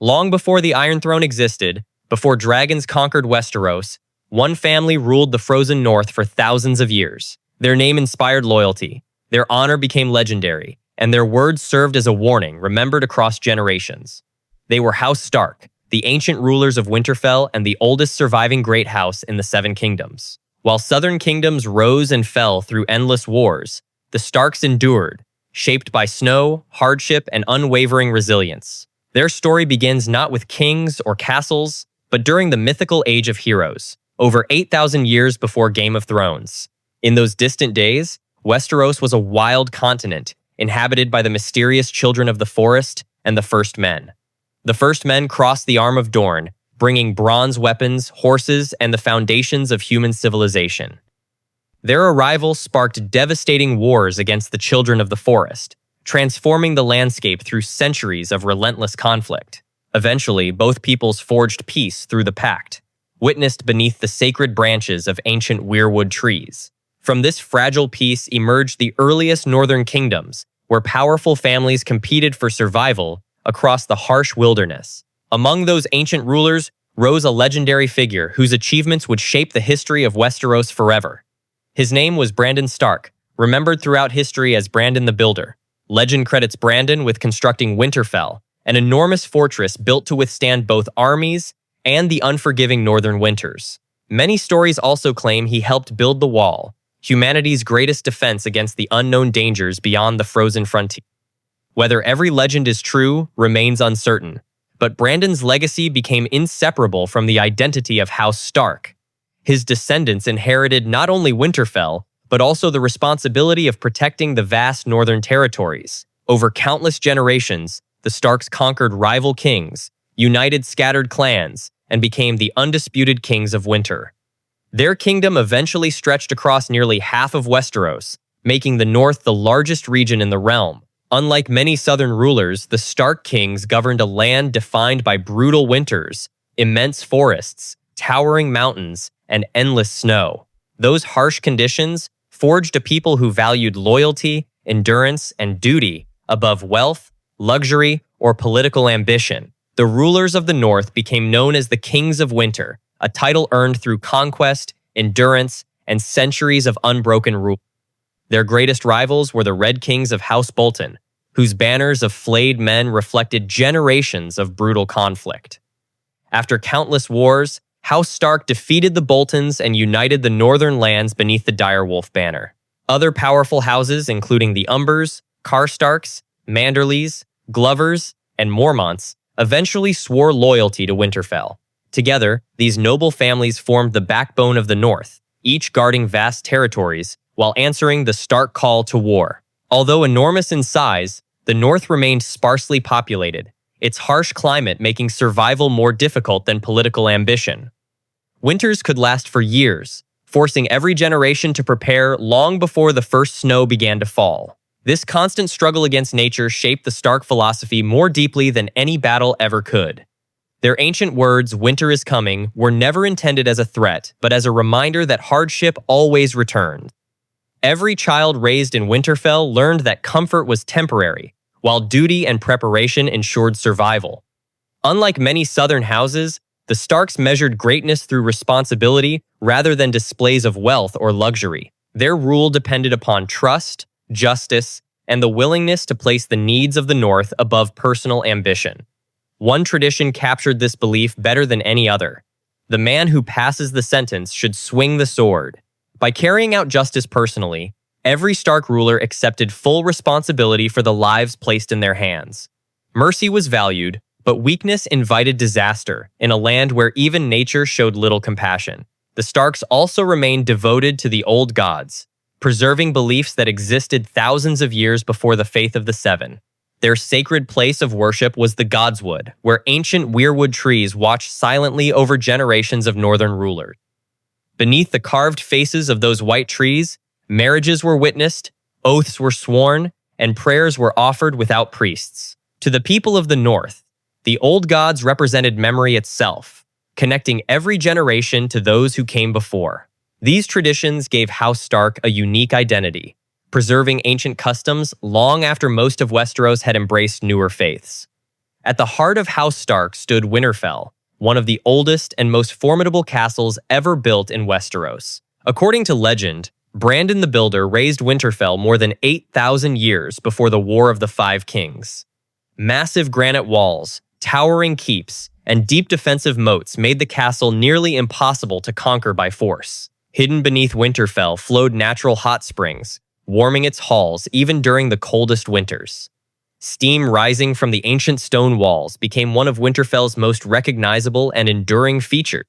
Long before the Iron Throne existed, before dragons conquered Westeros, one family ruled the frozen north for thousands of years. Their name inspired loyalty, their honor became legendary, and their words served as a warning remembered across generations. They were House Stark, the ancient rulers of Winterfell and the oldest surviving great house in the Seven Kingdoms. While southern kingdoms rose and fell through endless wars, the Starks endured, shaped by snow, hardship, and unwavering resilience. Their story begins not with kings or castles, but during the mythical Age of Heroes, over 8,000 years before Game of Thrones. In those distant days, Westeros was a wild continent, inhabited by the mysterious children of the forest and the First Men. The First Men crossed the Arm of Dorne, bringing bronze weapons, horses, and the foundations of human civilization. Their arrival sparked devastating wars against the children of the forest, transforming the landscape through centuries of relentless conflict. Eventually, both peoples forged peace through the pact, witnessed beneath the sacred branches of ancient weirwood trees. From this fragile peace emerged the earliest northern kingdoms, where powerful families competed for survival across the harsh wilderness. Among those ancient rulers rose a legendary figure whose achievements would shape the history of Westeros forever. His name was Brandon Stark, remembered throughout history as Brandon the Builder. Legend credits Brandon with constructing Winterfell, an enormous fortress built to withstand both armies and the unforgiving northern winters. Many stories also claim he helped build the Wall, humanity's greatest defense against the unknown dangers beyond the frozen frontier. Whether every legend is true remains uncertain, but Brandon's legacy became inseparable from the identity of House Stark. His descendants inherited not only Winterfell, but also the responsibility of protecting the vast northern territories. Over countless generations, the Starks conquered rival kings, united scattered clans, and became the undisputed kings of Winter. Their kingdom eventually stretched across nearly half of Westeros, making the North the largest region in the realm. Unlike many southern rulers, the Stark kings governed a land defined by brutal winters, immense forests, towering mountains, and endless snow. Those harsh conditions forged a people who valued loyalty, endurance, and duty above wealth, luxury, or political ambition. The rulers of the North became known as the Kings of Winter, a title earned through conquest, endurance, and centuries of unbroken rule. Their greatest rivals were the Red Kings of House Bolton, whose banners of flayed men reflected generations of brutal conflict. After countless wars, House Stark defeated the Boltons and united the northern lands beneath the Direwolf banner. Other powerful houses, including the Umbers, Karstarks, Manderleys, Glovers, and Mormonts, eventually swore loyalty to Winterfell. Together, these noble families formed the backbone of the North, each guarding vast territories while answering the Stark call to war. Although enormous in size, the North remained sparsely populated, its harsh climate making survival more difficult than political ambition. Winters could last for years, forcing every generation to prepare long before the first snow began to fall. This constant struggle against nature shaped the Stark philosophy more deeply than any battle ever could. Their ancient words, "Winter is coming," were never intended as a threat, but as a reminder that hardship always returned. Every child raised in Winterfell learned that comfort was temporary, while duty and preparation ensured survival. Unlike many southern houses, the Starks measured greatness through responsibility rather than displays of wealth or luxury. Their rule depended upon trust, justice, and the willingness to place the needs of the North above personal ambition. One tradition captured this belief better than any other. The man who passes the sentence should swing the sword. By carrying out justice personally, every Stark ruler accepted full responsibility for the lives placed in their hands. Mercy was valued, but weakness invited disaster in a land where even nature showed little compassion. The Starks also remained devoted to the old gods, preserving beliefs that existed thousands of years before the faith of the Seven. Their sacred place of worship was the Godswood, where ancient weirwood trees watched silently over generations of northern rulers. Beneath the carved faces of those white trees, marriages were witnessed, oaths were sworn, and prayers were offered without priests. To the people of the North, the old gods represented memory itself, connecting every generation to those who came before. These traditions gave House Stark a unique identity, preserving ancient customs long after most of Westeros had embraced newer faiths. At the heart of House Stark stood Winterfell, one of the oldest and most formidable castles ever built in Westeros. According to legend, Brandon the Builder raised Winterfell more than 8,000 years before the War of the Five Kings. Massive granite walls, towering keeps, and deep defensive moats made the castle nearly impossible to conquer by force. Hidden beneath Winterfell flowed natural hot springs, warming its halls even during the coldest winters. Steam rising from the ancient stone walls became one of Winterfell's most recognizable and enduring features.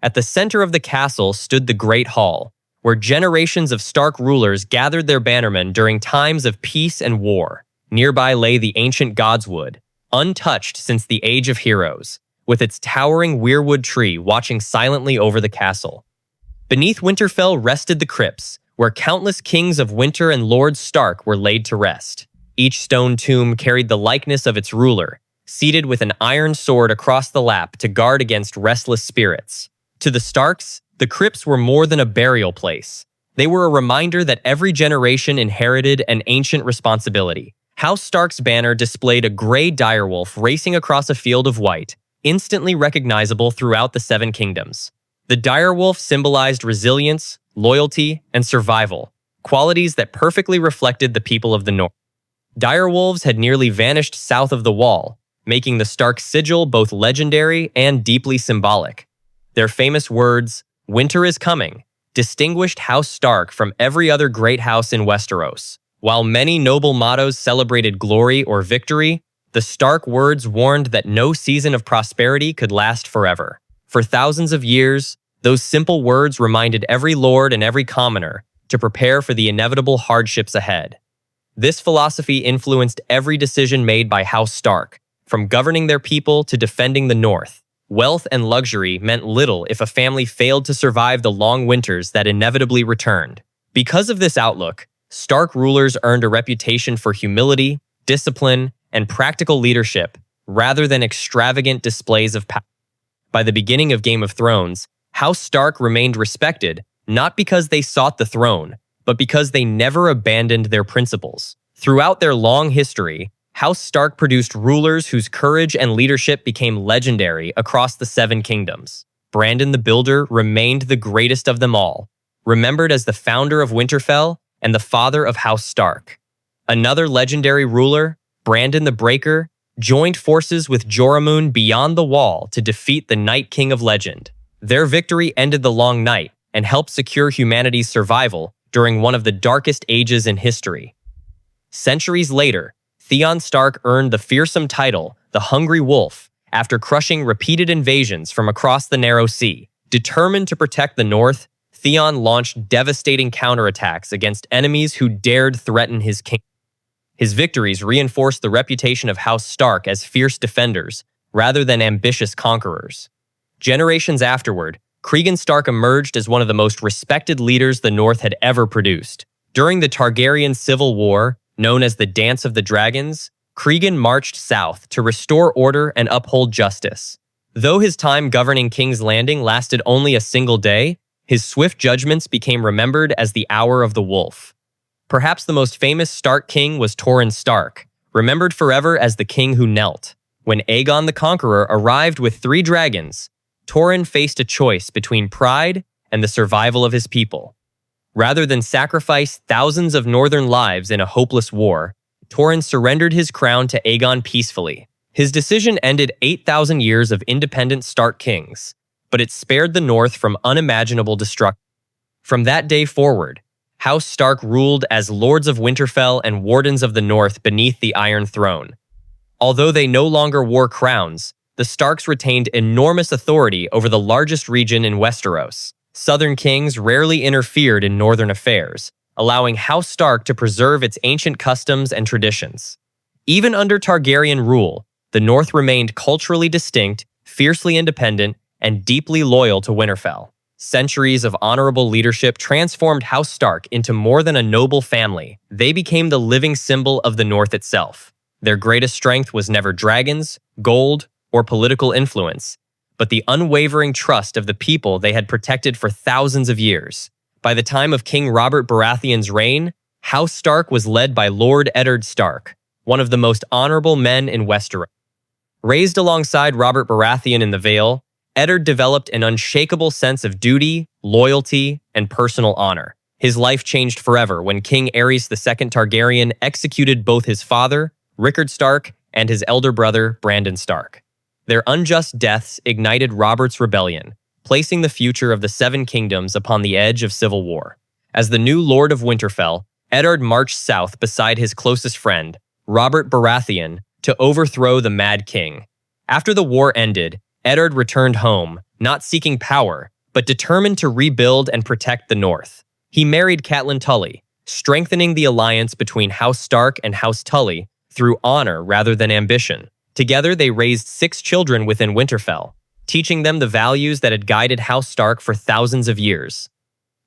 At the center of the castle stood the Great Hall, where generations of Stark rulers gathered their bannermen during times of peace and war. Nearby lay the ancient Godswood, untouched since the Age of Heroes, with its towering weirwood tree watching silently over the castle. Beneath Winterfell rested the crypts, where countless kings of Winter and Lord Stark were laid to rest. Each stone tomb carried the likeness of its ruler, seated with an iron sword across the lap to guard against restless spirits. To the Starks, the crypts were more than a burial place. They were a reminder that every generation inherited an ancient responsibility. House Stark's banner displayed a gray direwolf racing across a field of white, instantly recognizable throughout the Seven Kingdoms. The direwolf symbolized resilience, loyalty, and survival, qualities that perfectly reflected the people of the North. Direwolves had nearly vanished south of the Wall, making the Stark sigil both legendary and deeply symbolic. Their famous words, "Winter is coming," distinguished House Stark from every other great house in Westeros. While many noble mottos celebrated glory or victory, the Stark words warned that no season of prosperity could last forever. For thousands of years, those simple words reminded every lord and every commoner to prepare for the inevitable hardships ahead. This philosophy influenced every decision made by House Stark, from governing their people to defending the North. Wealth and luxury meant little if a family failed to survive the long winters that inevitably returned. Because of this outlook, Stark rulers earned a reputation for humility, discipline, and practical leadership, rather than extravagant displays of power. By the beginning of Game of Thrones, House Stark remained respected, not because they sought the throne, but because they never abandoned their principles. Throughout their long history, House Stark produced rulers whose courage and leadership became legendary across the Seven Kingdoms. Brandon the Builder remained the greatest of them all, remembered as the founder of Winterfell and the father of House Stark. Another legendary ruler, Brandon the Breaker, joined forces with Joramun beyond the Wall to defeat the Night King of legend. Their victory ended the Long Night and helped secure humanity's survival during one of the darkest ages in history. Centuries later, Theon Stark earned the fearsome title, the Hungry Wolf, after crushing repeated invasions from across the Narrow Sea. Determined to protect the North, Theon launched devastating counterattacks against enemies who dared threaten his kingdom. His victories reinforced the reputation of House Stark as fierce defenders, rather than ambitious conquerors. Generations afterward, Cregan Stark emerged as one of the most respected leaders the North had ever produced. During the Targaryen Civil War, known as the Dance of the Dragons, Cregan marched south to restore order and uphold justice. Though his time governing King's Landing lasted only a single day, his swift judgments became remembered as the Hour of the Wolf. Perhaps the most famous Stark king was Torrhen Stark, remembered forever as the king who knelt. When Aegon the Conqueror arrived with 3 dragons, Torrhen faced a choice between pride and the survival of his people. Rather than sacrifice thousands of northern lives in a hopeless war, Torrhen surrendered his crown to Aegon peacefully. His decision ended 8,000 years of independent Stark kings, but it spared the North from unimaginable destruction. From that day forward, House Stark ruled as Lords of Winterfell and Wardens of the North beneath the Iron Throne. Although they no longer wore crowns, the Starks retained enormous authority over the largest region in Westeros. Southern kings rarely interfered in northern affairs, allowing House Stark to preserve its ancient customs and traditions. Even under Targaryen rule, the North remained culturally distinct, fiercely independent, and deeply loyal to Winterfell. Centuries of honorable leadership transformed House Stark into more than a noble family. They became the living symbol of the North itself. Their greatest strength was never dragons, gold, or political influence, but the unwavering trust of the people they had protected for thousands of years. By the time of King Robert Baratheon's reign, House Stark was led by Lord Eddard Stark, one of the most honorable men in Westeros. Raised alongside Robert Baratheon in the Vale, Eddard developed an unshakable sense of duty, loyalty, and personal honor. His life changed forever when King Aerys II Targaryen executed both his father, Rickard Stark, and his elder brother, Brandon Stark. Their unjust deaths ignited Robert's rebellion, placing the future of the Seven Kingdoms upon the edge of civil war. As the new Lord of Winterfell, Eddard marched south beside his closest friend, Robert Baratheon, to overthrow the Mad King. After the war ended, Eddard returned home, not seeking power, but determined to rebuild and protect the North. He married Catelyn Tully, strengthening the alliance between House Stark and House Tully through honor rather than ambition. Together, they raised 6 children within Winterfell, teaching them the values that had guided House Stark for thousands of years.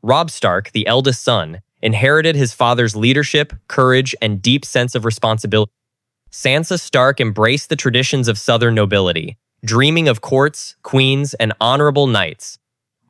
Robb Stark, the eldest son, inherited his father's leadership, courage, and deep sense of responsibility. Sansa Stark embraced the traditions of Southern nobility, dreaming of courts, queens, and honorable knights.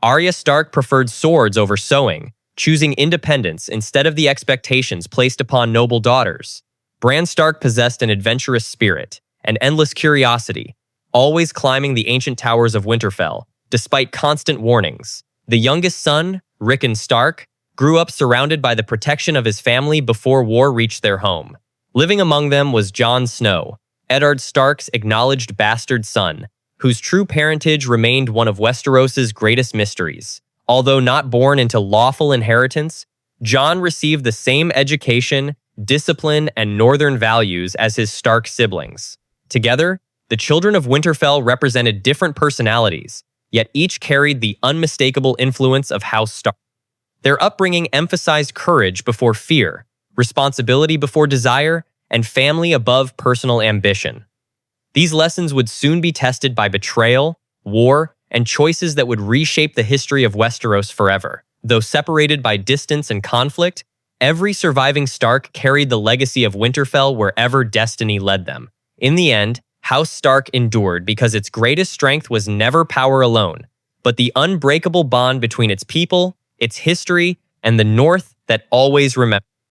Arya Stark preferred swords over sewing, choosing independence instead of the expectations placed upon noble daughters. Bran Stark possessed an adventurous spirit and endless curiosity, always climbing the ancient towers of Winterfell, despite constant warnings. The youngest son, Rickon Stark, grew up surrounded by the protection of his family before war reached their home. Living among them was Jon Snow, Eddard Stark's acknowledged bastard son, whose true parentage remained one of Westeros's greatest mysteries. Although not born into lawful inheritance, Jon received the same education, discipline, and northern values as his Stark siblings. Together, the children of Winterfell represented different personalities, yet each carried the unmistakable influence of House Stark. Their upbringing emphasized courage before fear, responsibility before desire, and family above personal ambition. These lessons would soon be tested by betrayal, war, and choices that would reshape the history of Westeros forever. Though separated by distance and conflict, every surviving Stark carried the legacy of Winterfell wherever destiny led them. In the end, House Stark endured because its greatest strength was never power alone, but the unbreakable bond between its people, its history, and the North that always remembered.